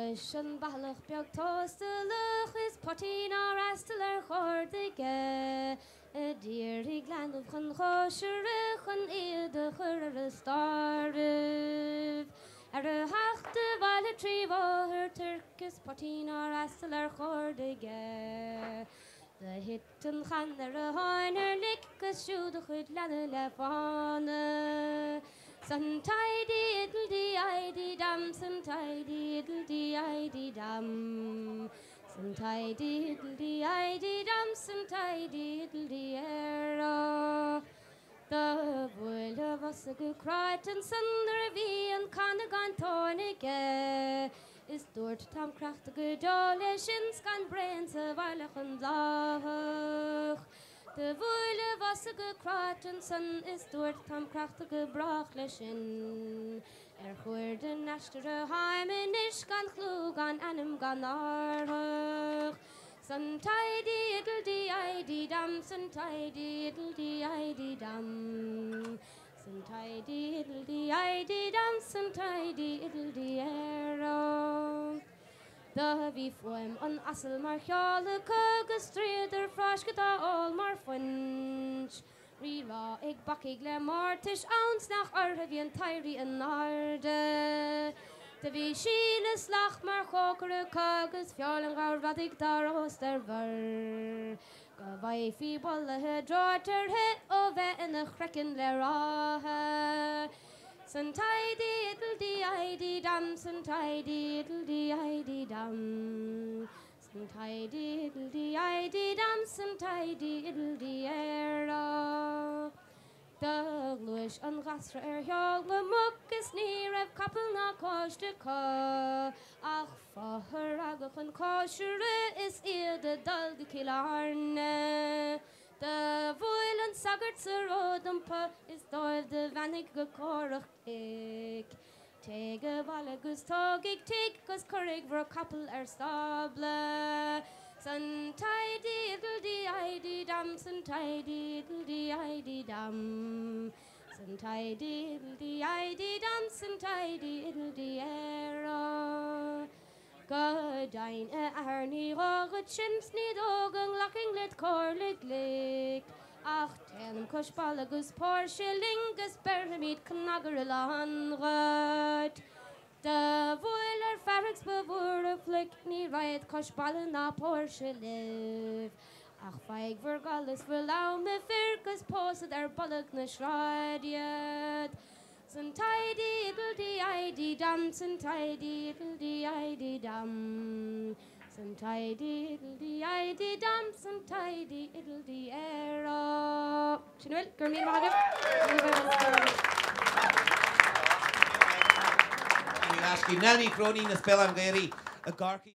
Leishan balach beag toastalach is potty nor astal Chróinín. A dearie gland of Chun Chosherich and ear the Chur starve. A hachte violet tree of her Turkish potty nor astal Chróinín. The hit and Hanner a horner lick a shoe the hood lanna lefana. Sun tidy it'll de iddy dam, sun tidy it'll de iddy dam. Sun tidy it'll de iddy dam, sun tidy it'll de arrow. The boil of us a good cried and sunder V and Connagan Tornique. Is door to Tom Craft the good old shins can brains of Alachan Lach. The boil of us a good cried and sun is door to Tom Craft the good brachlishin. Word and Ashter a Heim and Ishkan Klugan Anim Ganar. Sun tidy it'll de iddy dam, sun tidy it'll de iddy dam. Sun tidy it'll de iddy dam, sun tidy it'll de arrow. The befoim on assel mar chiala cogus streder frashkata all mar funch. Rira ig bakig le martish ounce nach arhavian tyri and narde. The Vishinas lach mar chokere cogus fjallen gaur vadig dar oster ver. Gavai fi bolle he droiter he ove in a chrekken le rahe. Sun tidy it'll de iddy dam, sun tidy it'll de iddy dam. Sun tidy it'll de iddy dam, sun tidy it'll de arrow. The Luish and Gastra Hjog the muck is near of couple na cost to ca. Ach for her agachan kosher is ear the dog killarne. The violent saggart rodumpa is door the vanig corach ik. Take a valagus togig take cause corrig for a couple stable. Sun tidy it'll de iddy dam, sun tidy it'll de iddy dam. Sun tidy it'll de iddy dam, sun tidy it'll de arrow. Godine a arny roget chins ni dogang locking lit corlig lick. Ach ten kush balagus Porsche lingus berhamid knagger landrat. The boiler farrags bevor a flick ni riot kosh ballen na Porsche live. Ach feig vergallis verlau me firkus posted er bollock na shradiet. Sun tidy it'll de iddy dam, sun tidy it'll de iddy dam. Sun tidy it'll de iddy dam, sun tidy it'll de arrow. Chinwell, Chróinín Mahagam. We'll ask you, Neill Chróinín, a Puball Gaeilge, a Garky.